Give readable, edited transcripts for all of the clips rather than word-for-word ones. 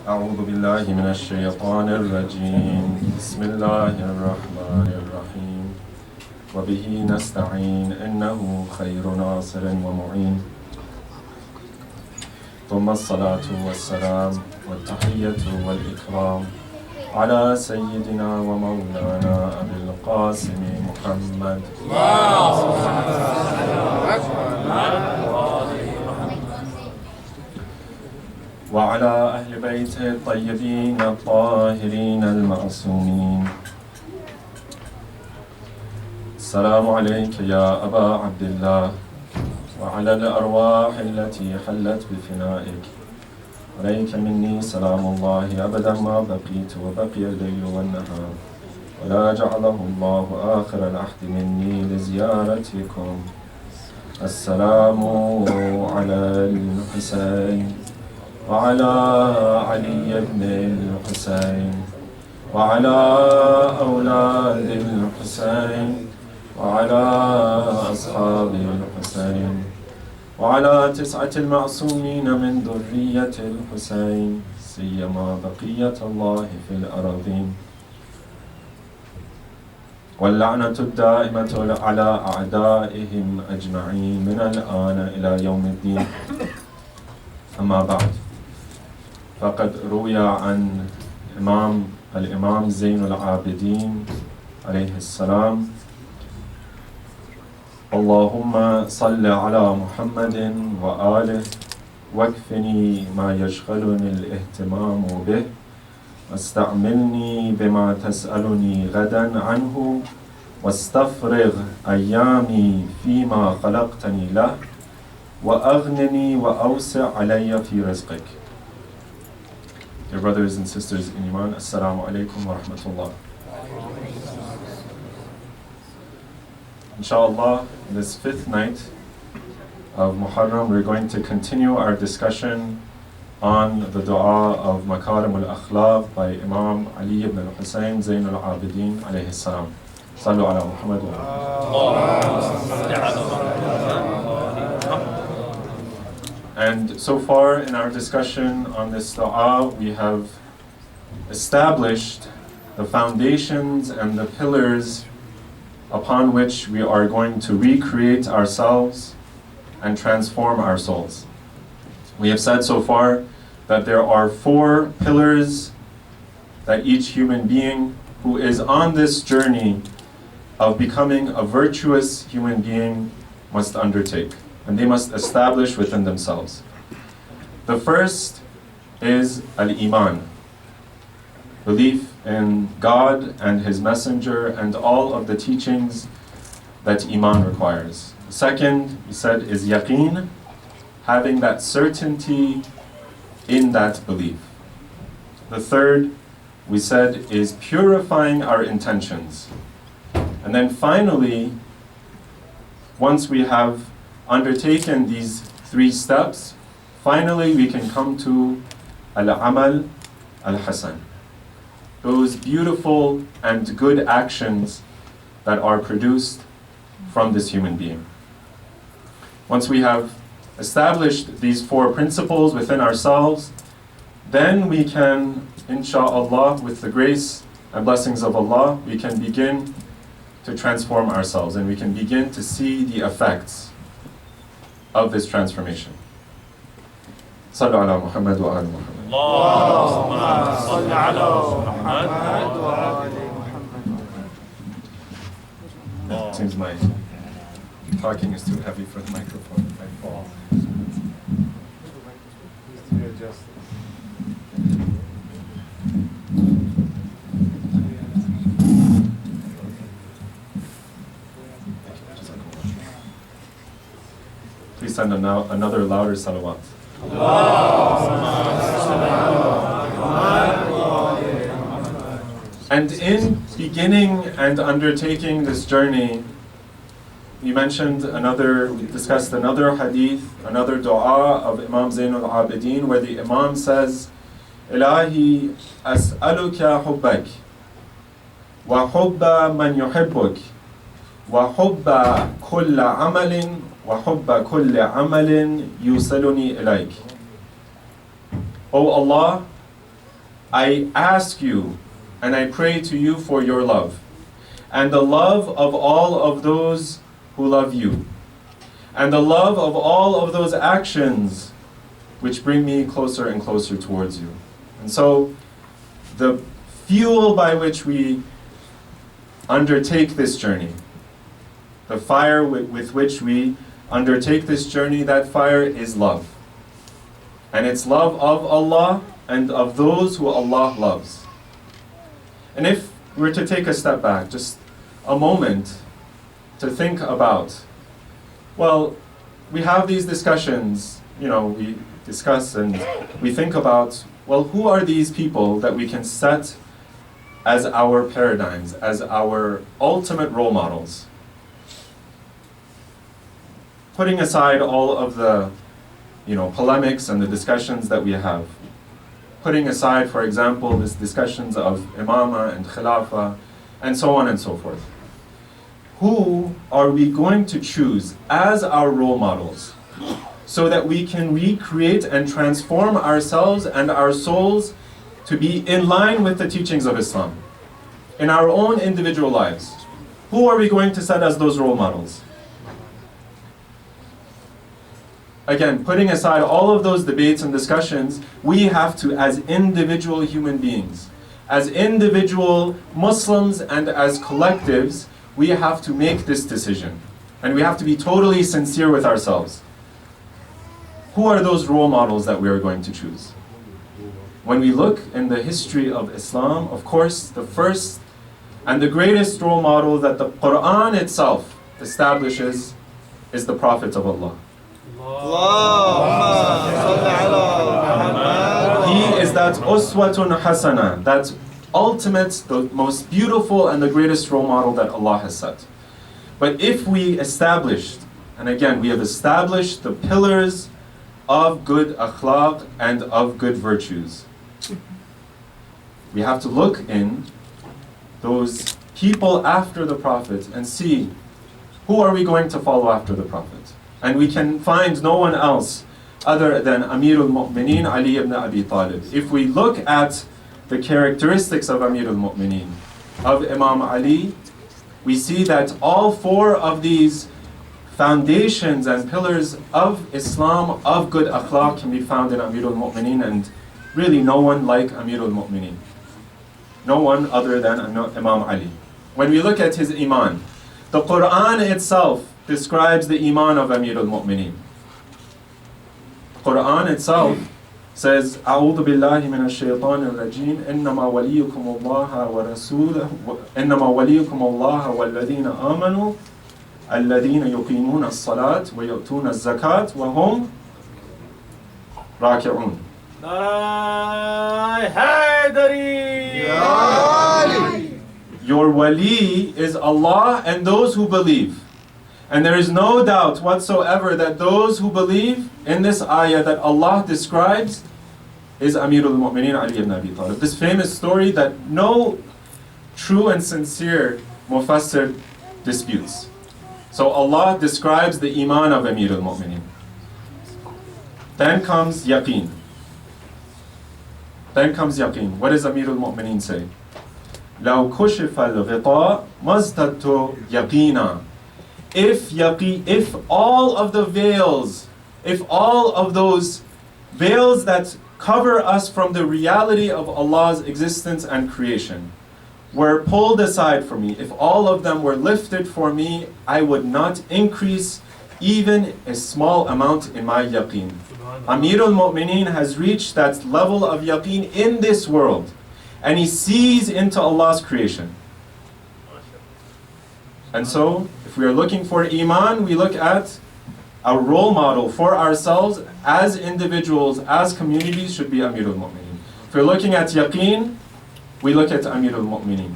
أعوذ بالله من الشيطان الرجيم بسم الله الرحمن الرحيم وبه نستعين إنه خير ناصر ومعين ثم الصلاة والسلام والتحية والإكرام على سيدنا ومولانا أبي القاسم محمد وعلى أهل بيته الطيبين الطاهرين المعصومين. السلام عليك يا أبا عبد الله وعلى الأرواح التي حلت بفنائك. عليك مني سلام الله أبدا ما بقيت وبقي الليل والنهار، ولا جعله الله آخر العهد مني لزيارتكم. السلام على الحسين وعلى علي بن الحسين وعلى أولاد الحسين وعلى أصحاب الحسين وعلى 9 المعصومين من ذرية الحسين، سيما بقية الله في الأراضين، واللعنة الدائمة على أعدائهم أجمعين من الآن إلى يوم الدين. أما بعد، فقد روي عن الإمام زين العابدين عليه السلام: اللهم صل على محمد وآله واكفني ما يشغلني الاهتمام به، واستعملني بما تسألني غدا عنه، واستفرغ أيامي فيما خلقتني له، وأغنني وأوسع علي في رزقك. Dear brothers and sisters in Iman, Assalamu alaikum wa rahmatullah. Inshallah, this 5th night of Muharram, we're going to continue our discussion on the dua of Makarim al-Akhlaq by Imam Ali ibn al-Husayn Zain al-Abidin alayhi salam. Sallu ala Muhammad wa And so far in our discussion on this dua, we have established the foundations and the pillars upon which we are going to recreate ourselves and transform our souls. We have said so far that there are 4 pillars that each human being who is on this journey of becoming a virtuous human being must undertake, and they must establish within themselves. The first is al-Iman, belief in God and His Messenger and all of the teachings that Iman requires. The second, we said, is yaqeen, having that certainty in that belief. The third, we said, is purifying our intentions. And then finally, once we have undertaken these 3 steps, finally we can come to al-amal al-hasan, those beautiful and good actions that are produced from this human being. Once we have established these 4 principles within ourselves, then we can, insha'Allah, with the grace and blessings of Allah, we can begin to transform ourselves, and we can begin to see the effects of this transformation. Sallu ala Muhammad wa ala Muhammad. Allahumma salli ala Muhammad wa ala Muhammad. Seems my talking is too heavy for the microphone if I fall. Please send another louder salawat. And in beginning and undertaking this journey, we discussed another hadith, another dua of Imam Zain al-Abidin, where the Imam says, Ilahi as'aluka hubbak, wa hubba man yuhibbuk, wa hubba kulla amalin, wa hubba kulla amalin yusaluni ilayk. O Allah, I ask you and I pray to you for your love, and the love of all of those who love you, and the love of all of those actions which bring me closer and closer towards you. And so the fuel by which we undertake this journey, the fire with which we undertake this journey, that fire is love. And it's love of Allah and of those who Allah loves. And if we're to take a step back, just a moment to think about, well, we have these discussions, we discuss and we think about, well, who are these people that we can set as our paradigms, as our ultimate role models? Putting aside all of the polemics and the discussions that we have, putting aside, for example, these discussions of imama and khilafah, and so on and so forth. Who are we going to choose as our role models so that we can recreate and transform ourselves and our souls to be in line with the teachings of Islam in our own individual lives? Who are we going to set as those role models? Again, putting aside all of those debates and discussions, we have to, as individual human beings, as individual Muslims and as collectives, we have to make this decision. And we have to be totally sincere with ourselves. Who are those role models that we are going to choose? When we look in the history of Islam, of course, the first and the greatest role model that the Quran itself establishes is the Prophet of Allah. He is that uswatun hasana, that ultimate, the most beautiful and the greatest role model that Allah has set. But if we established, and again, we have established the pillars of good akhlaq and of good virtues, we have to look in those people after the Prophet and see, who are we going to follow after the Prophet? And we can find no one else other than Amirul Mu'mineen Ali ibn Abi Talib. If we look at the characteristics of Amirul Mu'mineen, of Imam Ali, we see that all four of these foundations and pillars of Islam, of good akhlaq, can be found in Amirul Mu'mineen, and really no one like Amirul Mu'mineen. No one other than Imam Ali. When we look at his iman, the Quran itself describes the iman of Amirul Mu'mineen. The Quran itself says, أعوذ بالله من الشيطان الرجيم إنما وليكم الله ورسوله إنما وليكم الله والذين آمنوا الذين يقيمون الصلاة ويؤتون الزكاة وهم راكعون. Your wali is Allah and those who believe. And there is no doubt whatsoever that those who believe in this ayah that Allah describes is Amirul Mu'mineen Ali ibn Abi Talib. This famous story that no true and sincere mufassir disputes. So Allah describes the iman of Amirul Mu'mineen. Then comes yaqeen. Then comes yaqeen. What does Amirul Mu'mineen say? لو كشف الغطاء مزددت يقينا. If all of the veils, if all of those veils that cover us from the reality of Allah's existence and creation were pulled aside for me, if all of them were lifted for me, I would not increase even a small amount in my yaqeen. Amirul Mu'mineen has reached that level of yaqeen in this world, and he sees into Allah's creation. And so, if we are looking for iman, we look at our role model for ourselves as individuals, as communities, should be Amirul Mu'mineen. If we're looking at yaqeen, we look at Amirul Mu'mineen.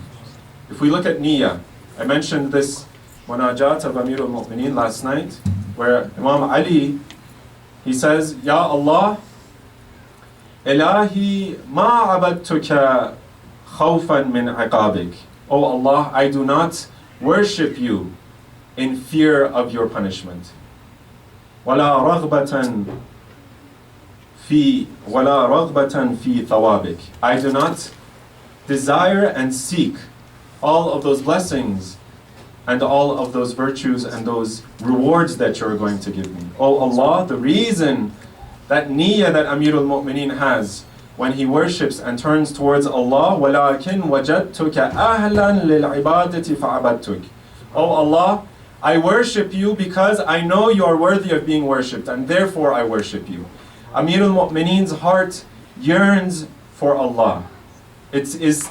If we look at niyyah, I mentioned this munajat of Amirul Mu'mineen last night, where Imam Ali, he says, Ya Allah, Ilahi ma abadtuka khawfan min iqabik. Oh Allah, I do not worship you in fear of your punishment. وَلَا رَغْبَةً في ولا رغبة في ثوابك. I do not desire and seek all of those blessings and all of those virtues and those rewards that you're going to give me. Oh Allah, the reason that niyyah that Amirul Mu'mineen has when he worships and turns towards Allah, وَلَكِنْ وَجَدْتُكَ أَهْلًا لِلْعِبَادَةِ فَعَبَدْتُكَ. Oh Allah, I worship you because I know you are worthy of being worshipped, and therefore I worship you. Amirul Mu'mineen's heart yearns for Allah. It is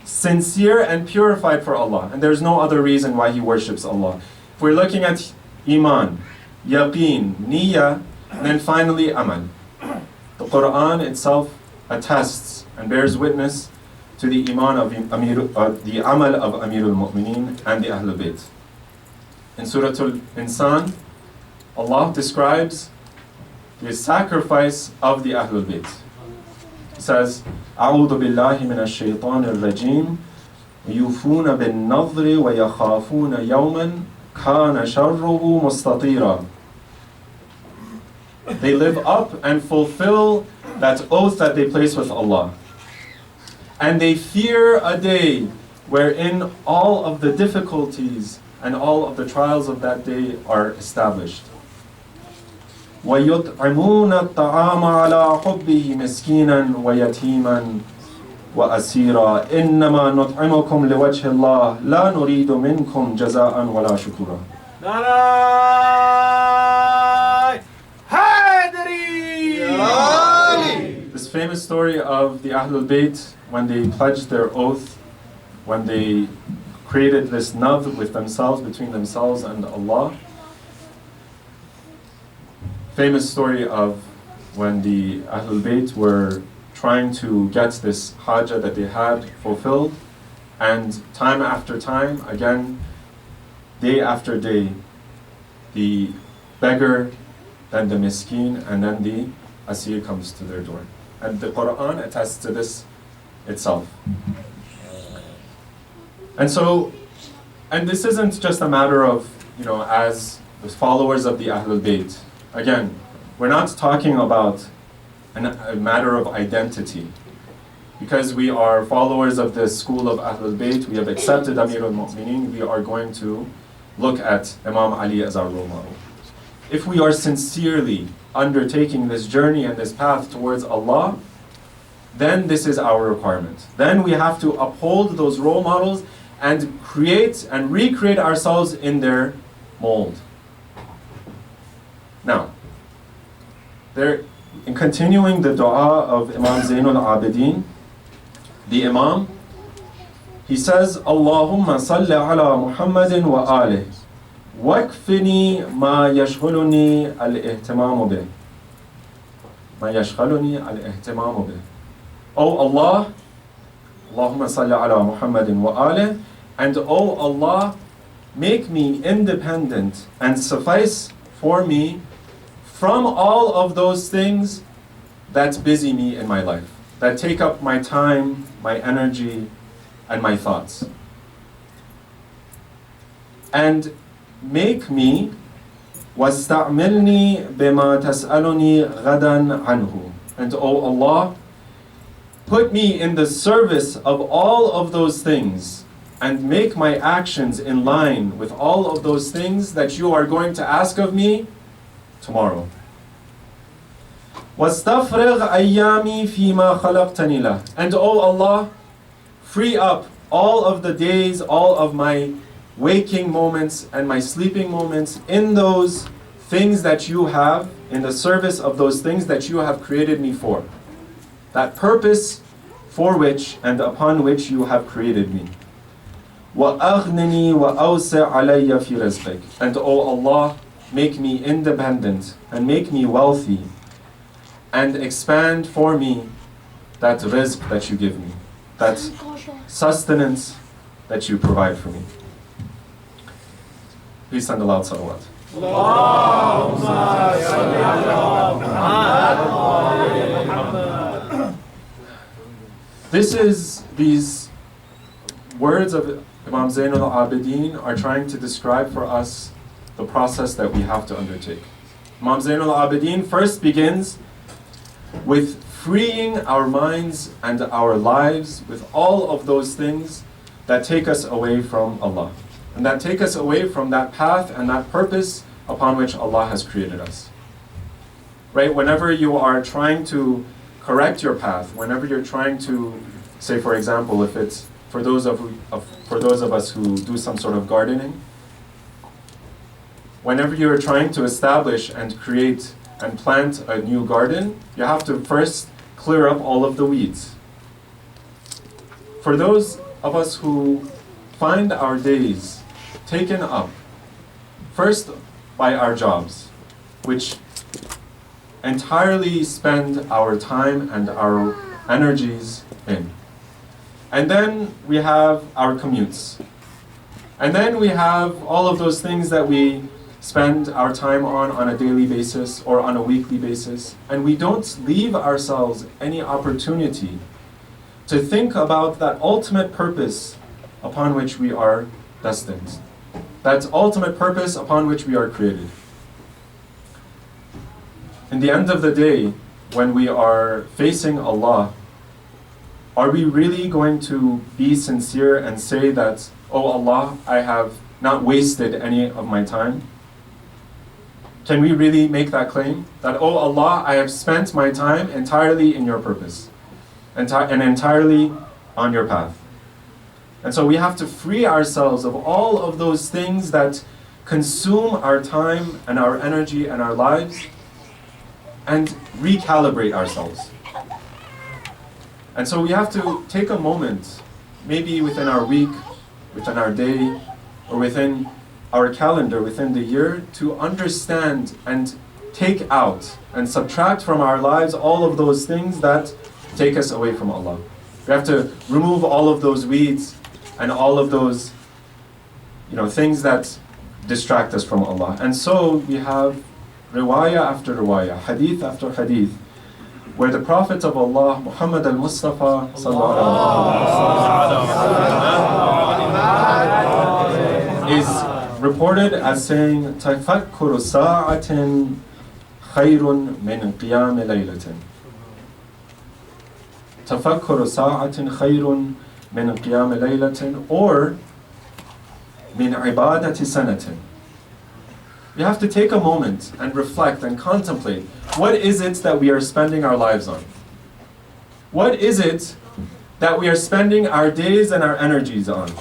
sincere and purified for Allah, and there's no other reason why he worships Allah. If we're looking at Iman, Yaqeen, Niyyah, and then finally Amal. The Quran itself attests and bears witness to the Iman of the Amal of Amirul Mu'mineen and the Ahlul Bayt. In Surah Al-Insan, Allah describes the sacrifice of the Ahlul Bayt. He says, أعوذ بالله من الشيطان الرجيم يوفون بالنظر ويخافون يوما كان شره مستطيرا. They live up and fulfill that oath that they place with Allah. And they fear a day wherein all of the difficulties and all of the trials of that day are established. وَيُطْعِمُونَ الطَّعَامَ عَلَىٰ حُبِّهِ مِسْكِينًا وَيَتِيمًا وَأَسِيرًا إِنَّمَا نُطْعِمُكُمْ لِوَجْهِ اللَّهِ لَا نُرِيدُ مِنْكُمْ جَزَاءً وَلَا شُكُورًا. This famous story of the Ahlul Bayt when they pledged their oath, when they created this nadhr with themselves, between themselves and Allah. Famous story of when the Ahlul Bayt were trying to get this hajah that they had fulfilled, and time after time, again, day after day, the beggar, then the miskeen, and then the asir comes to their door. And the Quran attests to this itself. And so, and this isn't just a matter of, as the followers of the Ahlul Bayt. Again, we're not talking about a matter of identity. Because we are followers of the school of Ahlul Bayt, we have accepted Amirul Mu'mineen, we are going to look at Imam Ali as our role model. If we are sincerely undertaking this journey and this path towards Allah, then this is our requirement. Then we have to uphold those role models and create and recreate ourselves in their mold. Now, in continuing the dua of Imam Zainul Abidin, the Imam, he says, Allahumma salli ala Muhammadin wa alih, wakfini ma yashghuluni al-ihtimamu bih. Ma yashghuluni al-ihtimamu bih. Oh Allah, Allahumma salli ala Muhammadin wa alih, and oh Allah, make me independent and suffice for me from all of those things that busy me in my life, that take up my time, my energy, and my thoughts. And make me وَاسْتَعْمِلْنِي بِمَا تَسْأَلُنِي غَدًا عَنْهُ. And oh Allah, put me in the service of all of those things and make my actions in line with all of those things that you are going to ask of me tomorrow. وَاسْتَفْرِغْ أَيَّامِي فِي مَا خَلَقْتَنِي لَهُ. And oh Allah, free up all of the days, all of my waking moments and my sleeping moments in those things that you have, in the service of those things that you have created me for. That purpose for which and upon which you have created me. وَأَغْنِنِي وَأَوْسِعْ عَلَيَّ فِي رِزْقِكَ. And oh Allah, make me independent and make me wealthy and expand for me that rizq that you give me, that sustenance that you provide for me. Please send a loud salawat. These words of Imam Zainul Abidin are trying to describe for us the process that we have to undertake. Imam Zainul Abidin first begins with freeing our minds and our lives with all of those things that take us away from Allah, and that take us away from that path and that purpose upon which Allah has created us. Right? Whenever you are trying to correct your path, whenever you're trying to, say for example, if it's for those of us who do some sort of gardening, whenever you are trying to establish and create and plant a new garden, you have to first clear up all of the weeds. For those of us who find our days taken up first by our jobs, which entirely spend our time and our energies in. And then we have our commutes. And then we have all of those things that we spend our time on a daily basis or on a weekly basis. And we don't leave ourselves any opportunity to think about that ultimate purpose upon which we are destined. That ultimate purpose upon which we are created. In the end of the day, when we are facing Allah, are we really going to be sincere and say that, oh Allah, I have not wasted any of my time? Can we really make that claim? That, oh Allah, I have spent my time entirely in your purpose, and entirely on your path. And so we have to free ourselves of all of those things that consume our time and our energy and our lives, and recalibrate ourselves. And so we have to take a moment, maybe within our week, within our day, or within our calendar, within the year, to understand and take out and subtract from our lives all of those things that take us away from Allah. We have to remove all of those weeds and all of those, things that distract us from Allah. And so we have riwayah after riwayah, hadith after hadith, where the Prophet of Allah, Muhammad al-Mustafa is reported as saying, تَفَكُّرُ سَاعَةٍ خَيْرٌ مِنْ قِيَامِ لَيْلَةٍ. تَفَكُّرُ سَاعَةٍ خَيْرٌ مِنْ قِيَامِ لَيْلَةٍ, or مِنْ عِبَادَةِ سَنَةٍ. We have to take a moment and reflect and contemplate, what is it that we are spending our lives on? What is it that we are spending our days and our energies on?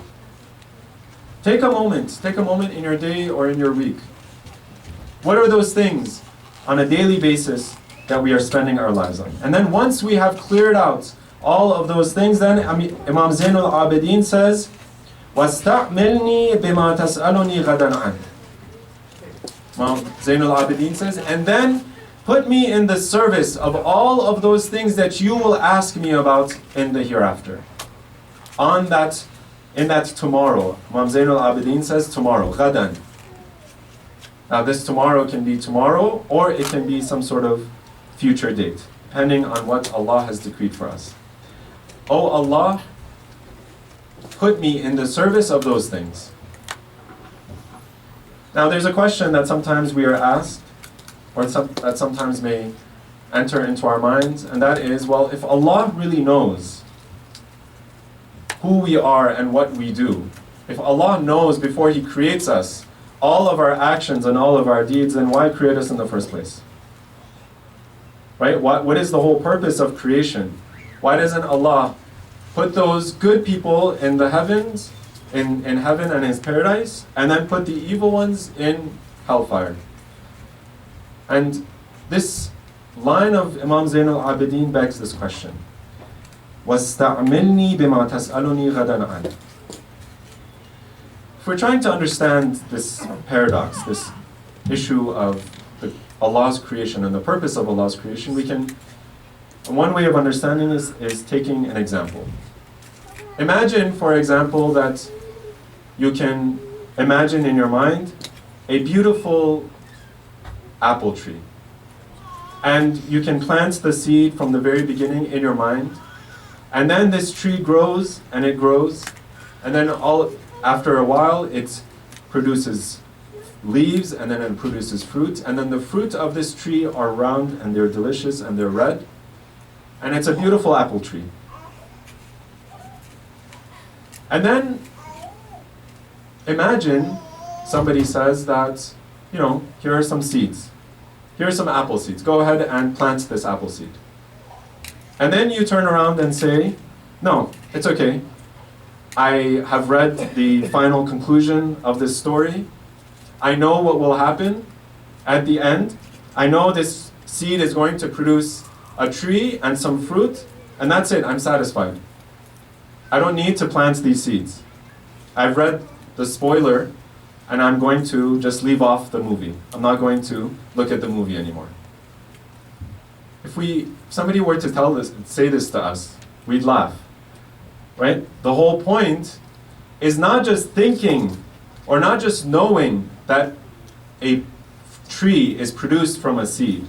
Take a moment in your day or in your week. What are those things on a daily basis that we are spending our lives on? And then once we have cleared out all of those things, then Imam Zainul Abidin says, وَاسْتَعْمِلْنِي بِمَا تَسْأَلُنِي غَدًا عَنْهُ. Imam Zainul Abidin says, and then put me in the service of all of those things that you will ask me about in the hereafter. In that tomorrow. Imam Zainul Abidin says tomorrow, ghadan. Now this tomorrow can be tomorrow, or it can be some sort of future date, depending on what Allah has decreed for us. Oh Allah, put me in the service of those things. Now there's a question that sometimes we are asked, or that sometimes may enter into our minds, and that is, well, if Allah really knows who we are and what we do, if Allah knows before He creates us all of our actions and all of our deeds, then why create us in the first place? Right? What is the whole purpose of creation? Why doesn't Allah put those good people in the heavens, in heaven and His paradise, and then put the evil ones in hellfire? And this line of Imam Zainul Abidin begs this question. وَاسْتَعْمِلْنِي بِمَا تَسْأَلُنِي غَدًا عَنْهُ. If we're trying to understand this paradox, this issue of Allah's creation and the purpose of Allah's creation, one way of understanding this is taking an example. Imagine, for example, that you can imagine in your mind a beautiful apple tree. And you can plant the seed from the very beginning in your mind. And then this tree grows, and it grows. And then after a while, it produces leaves, and then it produces fruit. And then the fruit of this tree are round, and they're delicious, and they're red. and it's a beautiful apple tree. And then imagine somebody says that, here are some seeds. Here are some apple seeds. Go ahead and plant this apple seed. And then you turn around and say, no, it's okay. I have read the final conclusion of this story. I know what will happen at the end. I know this seed is going to produce a tree and some fruit, and that's it, I'm satisfied. I don't need to plant these seeds. I've read the spoiler, and I'm going to just leave off the movie. I'm not going to look at the movie anymore. If somebody were to say this to us, we'd laugh, right? The whole point is not just thinking or not just knowing that a tree is produced from a seed,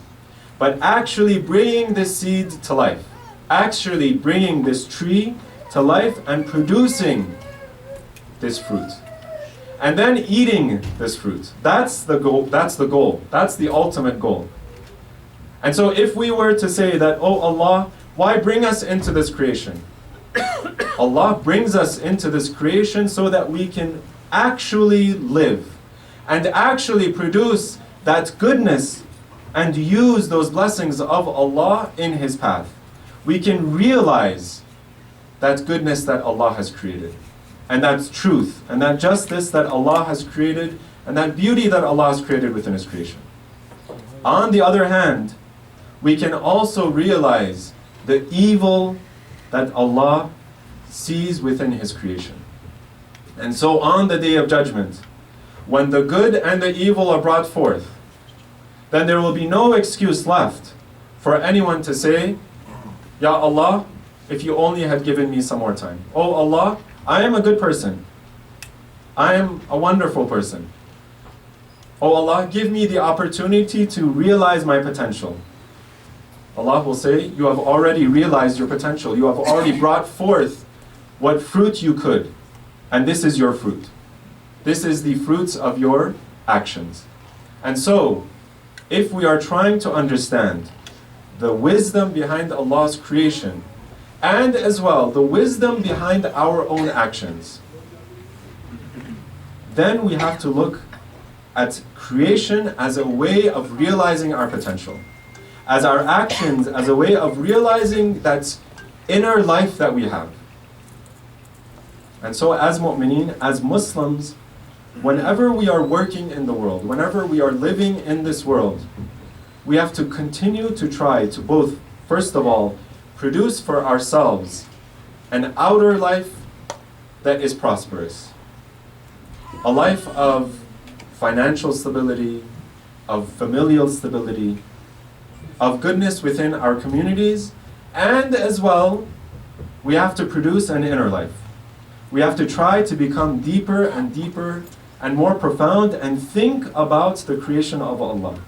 but actually bringing this seed to life, actually bringing this tree to life and producing this fruit, and then eating this fruit. That's the goal. That's the goal. That's the ultimate goal. And so if we were to say that, oh Allah, why bring us into this creation? Allah brings us into this creation so that we can actually live and actually produce that goodness and use those blessings of Allah in His path. We can realize that goodness that Allah has created, and that truth, and that justice that Allah has created, and that beauty that Allah has created within His creation. On the other hand, we can also realize the evil that Allah sees within His creation. And so on the Day of Judgment, when the good and the evil are brought forth, then there will be no excuse left for anyone to say, Ya Allah, if you only had given me some more time. Oh Allah, I am a good person. I am a wonderful person. Oh Allah, give me the opportunity to realize my potential. Allah will say, you have already realized your potential. You have already brought forth what fruit you could. And this is your fruit. This is the fruits of your actions. And so, if we are trying to understand the wisdom behind Allah's creation, and as well the wisdom behind our own actions, then we have to look at creation as a way of realizing our potential, as our actions, as a way of realizing that inner life that we have. And so as mu'mineen, as Muslims, whenever we are working in the world, whenever we are living in this world, we have to continue to try to both, first of all, produce for ourselves an outer life that is prosperous. A life of financial stability, of familial stability, of goodness within our communities, and as well, we have to produce an inner life. We have to try to become deeper and deeper and more profound and think about the creation of Allah.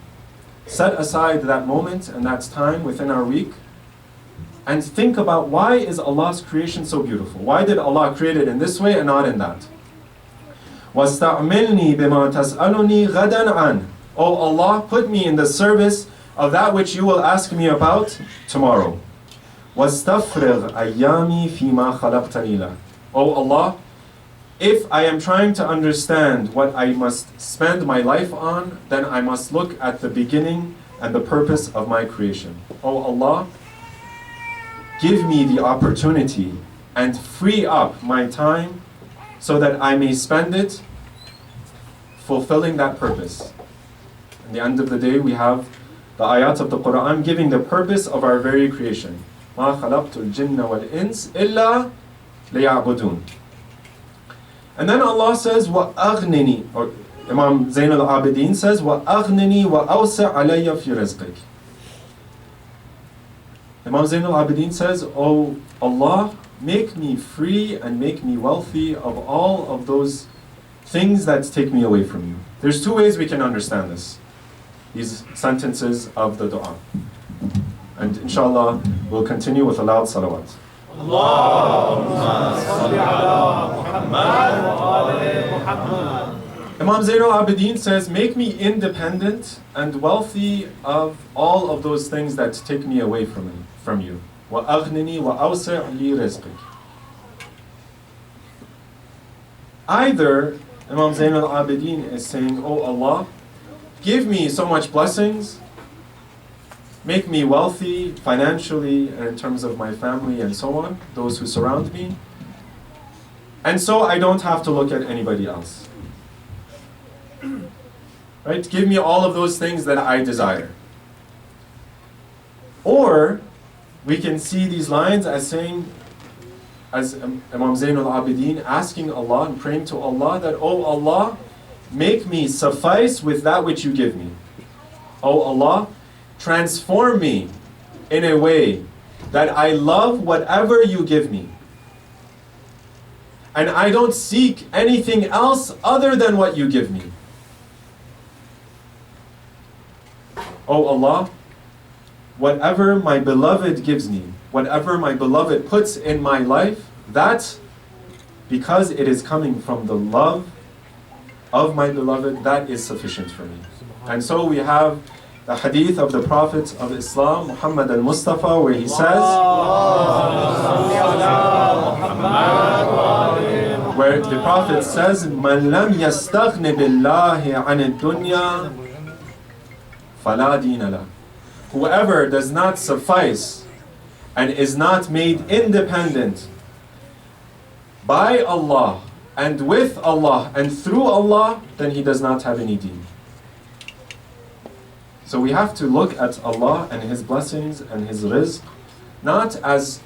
Set aside that moment and that time within our week and think about, why is Allah's creation so beautiful? Why did Allah create it in this way and not in that? وَاسْتَعْمِلْنِي بِمَا تَسْأَلُنِي غَدًا عَنْ. Oh Allah, put me in the service of that which you will ask me about tomorrow. وَاسْتَفْرِغْ أَيَّامِي فِي مَا خَلَقْتَنِي لَهُ. Oh Allah, if I am trying to understand what I must spend my life on, then I must look at the beginning and the purpose of my creation. Oh Allah, give me the opportunity and free up my time so that I may spend it fulfilling that purpose. At the end of the day, we have the ayat of the Quran giving the purpose of our very creation. مَا خَلَقْتُ الْجِنَّ وَالْإِنسِ إِلَّا لِيَعْبُدُونَ. And then Allah says, وَأَغْنِنِي, or Imam Zayn al-Abidin says, وَأَغْنِنِي وَأَوْسِعْ عَلَيَّ فِي رِزْقِكَ. Imam Zayn al-Abidin says, oh Allah, make me free and make me wealthy of all of those things that take me away from you. There's two ways we can understand this, these sentences of the dua. And inshallah, we'll continue with a loud salawat. Allahumma salli ala Muhammad wa ali Muhammad. Imam Zayn al-Abidin says, make me independent and wealthy of all of those things that take me away from you. وَأَغْنِنِي وَأَوْسِعْ لِي رِزْقِكَ. Either Imam Zain al-Abidin is saying, "Oh Allah, give me so much blessings, make me wealthy financially and in terms of my family and so on, those who surround me, and so I don't have to look at anybody else." Right? Give me all of those things that I desire. Or we can see these lines as saying, as Imam Zain al-Abidin asking Allah and praying to Allah that, "Oh Allah, make me suffice with that which you give me. Oh Allah, transform me in a way that I love whatever you give me. And I don't seek anything else other than what you give me. Oh Allah, whatever my beloved gives me, whatever my beloved puts in my life, that, because it is coming from the love of my beloved, that is sufficient for me." And so we have the hadith of the Prophet of Islam, Muhammad al-Mustafa, where he says, where the Prophet says, "Man lam yastaghni billahi an dunya fala dina lah." Whoever does not suffice and is not made independent by Allah and with Allah and through Allah, then he does not have any deen. So we have to look at Allah and His blessings and His rizq not as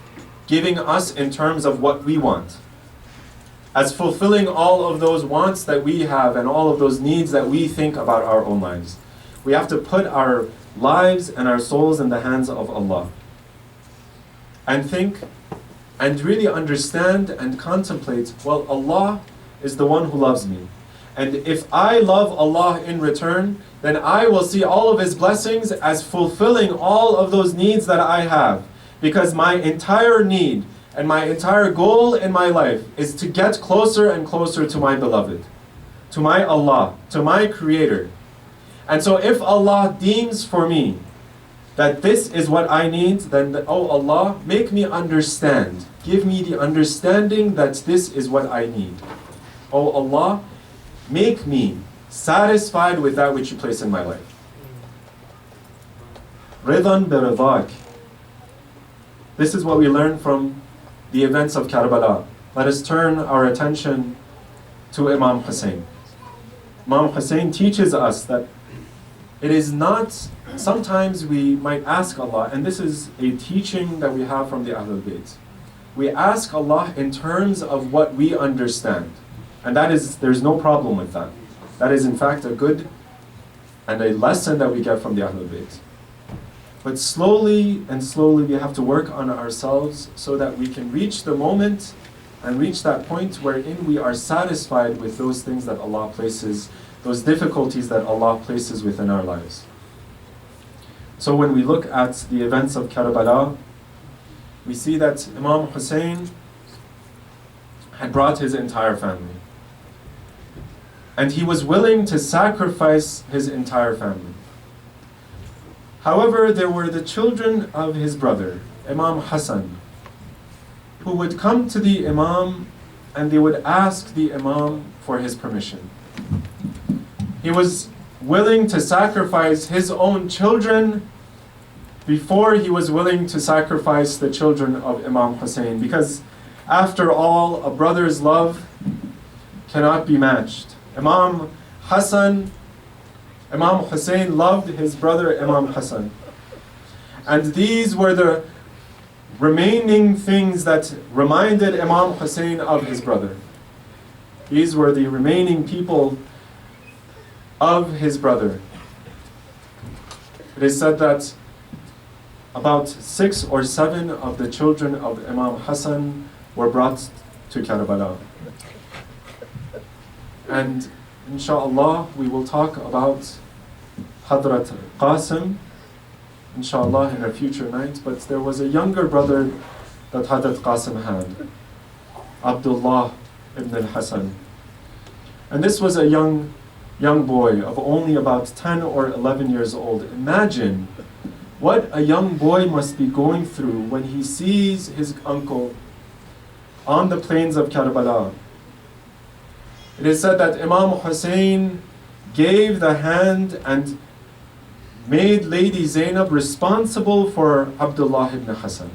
giving us in terms of what we want, as fulfilling all of those wants that we have and all of those needs that we think about our own lives. We have to put our lives and our souls in the hands of Allah and think and really understand and contemplate, well, Allah is the one who loves me. And if I love Allah in return, then I will see all of His blessings as fulfilling all of those needs that I have. Because my entire need and my entire goal in my life is to get closer and closer to my beloved, to my Allah, to my Creator. And so if Allah deems for me that this is what I need, then, oh Allah, make me understand. Give me the understanding that this is what I need. Oh Allah, make me satisfied with that which you place in my life. Ridan biridak. This is what we learn from the events of Karbala. Let us turn our attention to Imam Hussein. Imam Hussein teaches us that it is not, sometimes we might ask Allah, and this is a teaching that we have from the Ahlul Bayt. We ask Allah in terms of what we understand. And that is, there's no problem with that. That is in fact a good and a lesson that we get from the Ahlul Bayt. But slowly and slowly we have to work on ourselves so that we can reach the moment and reach that point wherein we are satisfied with those things that Allah places, those difficulties that Allah places within our lives. So when we look at the events of Karbala, we see that Imam Hussein had brought his entire family. And he was willing to sacrifice his entire family. However, there were the children of his brother, Imam Hassan, who would come to the Imam and they would ask the Imam for his permission. He was willing to sacrifice his own children before he was willing to sacrifice the children of Imam Hussein, because after all, a brother's love cannot be matched. Imam Hussein loved his brother Imam Hassan. And these were the remaining things that reminded Imam Hussein of his brother. These were the remaining people of his brother. It is said that about 6 or 7 of the children of Imam Hassan were brought to Karbala. And inshallah, we will talk about Hadrat Qasim, inshallah, in a future night. But there was a younger brother that Hadrat Qasim had, Abdullah ibn al-Hasan. And this was a young boy of only about 10 or 11 years old. Imagine what a young boy must be going through when he sees his uncle on the plains of Karbala. It is said that Imam Hussein gave the hand and made Lady Zainab responsible for Abdullah ibn Hassan.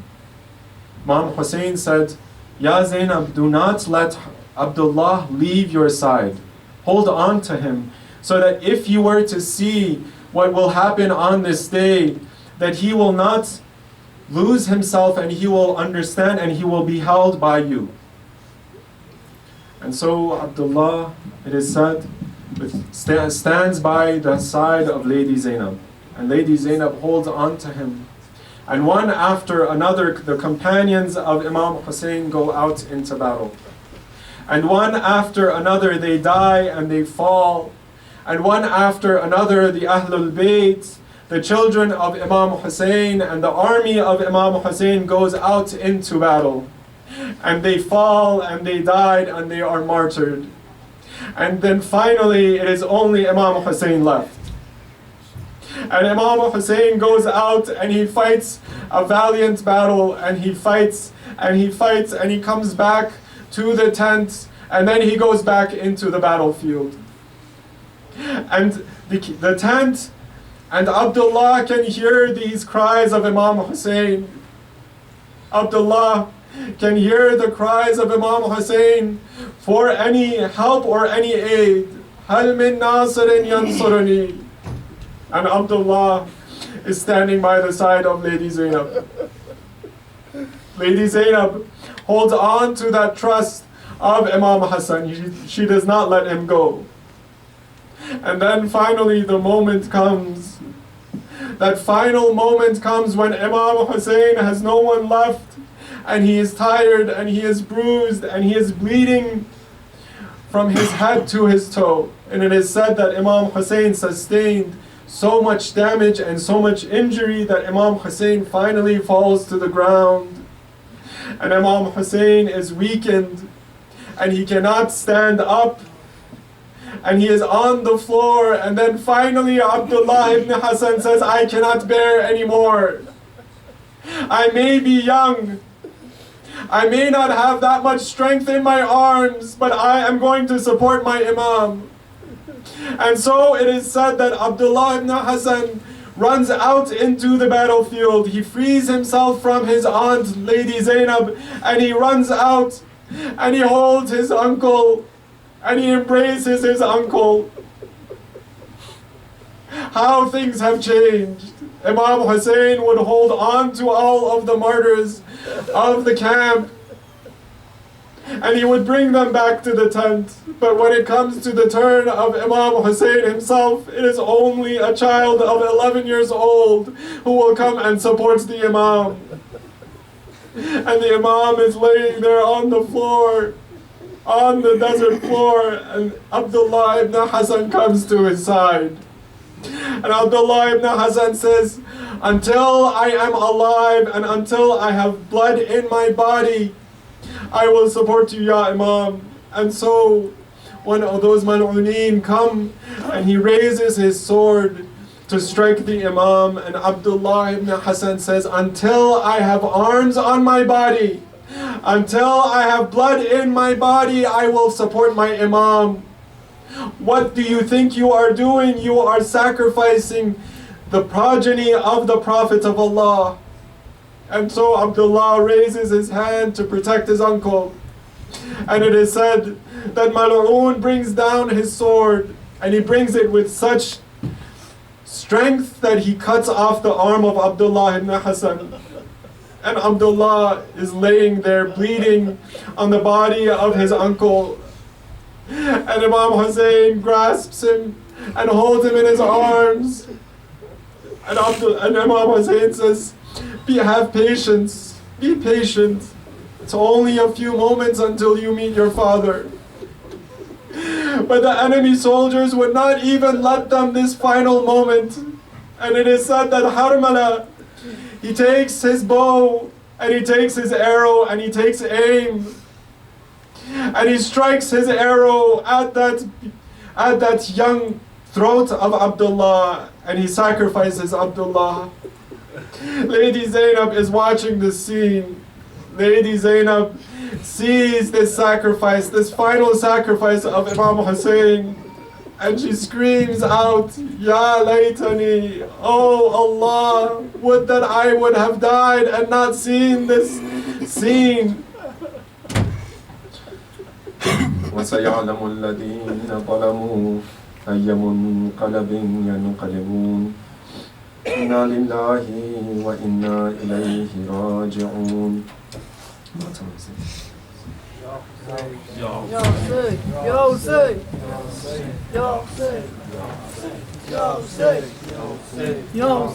Imam Hussein said, Ya Zainab, do not let Abdullah leave your side. Hold on to him, so that if you were to see what will happen on this day, that he will not lose himself and he will understand and he will be held by you. And so Abdullah, it is said, stands by the side of Lady Zainab. And Lady Zainab holds on to him. And one after another, the companions of Imam Hussein go out into battle. And one after another, they die and they fall. And one after another, the Ahlul Bayt, the children of Imam Hussein and the army of Imam Hussein goes out into battle. And they fall and they died and they are martyred. And then finally, it is only Imam Hussein left. And Imam Hussein goes out and he fights a valiant battle, and he fights and he fights and he comes back to the tent, and then he goes back into the battlefield. And the tent, and Abdullah can hear these cries of Imam Hussein. Abdullah can hear the cries of Imam Hussein for any help or any aid. Hal min nasirin yansuruni. And Abdullah is standing by the side of Lady Zainab. Lady Zainab holds on to that trust of Imam Hassan. She does not let him go. And then finally the moment comes. That final moment comes when Imam Hussein has no one left, and he is tired and he is bruised and he is bleeding from his head to his toe. And it is said that Imam Hussein sustained so much damage and so much injury that Imam Hussein finally falls to the ground. And Imam Hussein is weakened and he cannot stand up. And he is on the floor, and then finally Abdullah ibn Hassan says, I cannot bear anymore. I may be young. I may not have that much strength in my arms, but I am going to support my Imam. And so it is said that Abdullah ibn Hassan runs out into the battlefield. He frees himself from his aunt, Lady Zainab, and he runs out and he holds his uncle and he embraces his uncle. How things have changed. Imam Hussein would hold on to all of the martyrs of the camp, and he would bring them back to the tent. But when it comes to the turn of Imam Hussein himself, it is only a child of 11 years old who will come and support the Imam. And the Imam is laying there on the floor, on the desert floor, and Abdullah ibn Hassan comes to his side. And Abdullah ibn Hassan says, until I am alive and until I have blood in my body, I will support you, Ya Imam. And so one of those mal'uneen come and he raises his sword to strike the Imam, and Abdullah ibn Hassan says, until I have arms on my body, until I have blood in my body, I will support my Imam. What do you think you are doing? You are sacrificing the progeny of the Prophet of Allah. And so Abdullah raises his hand to protect his uncle. And it is said that Mal'un brings down his sword, and he brings it with such strength that he cuts off the arm of Abdullah ibn Hassan. And Abdullah is laying there bleeding on the body of his uncle. And Imam Hussein grasps him and holds him in his arms. And Imam Hussein says, have patience, be patient. It's only a few moments until you meet your father. But the enemy soldiers would not even let them this final moment. And it is said that Harmala, he takes his bow and he takes his arrow and he takes aim. And he strikes his arrow at that young throat of Abdullah, and he sacrifices Abdullah. Lady Zainab is watching this scene. Lady Zainab sees this sacrifice, this final sacrifice of Imam Hussein, and she screams out, Ya laytani, oh Allah, would that I would have died and not seen this scene. وَسَيَعْلَمُ الَّذِينَ ظَلَمُوا أَيَّ مُنْقَلَبٍ يَنْقَلِبُونَ إِنَّا لِلَّهِ وَإِنَّا إِلَيْهِ راجعون. Yo,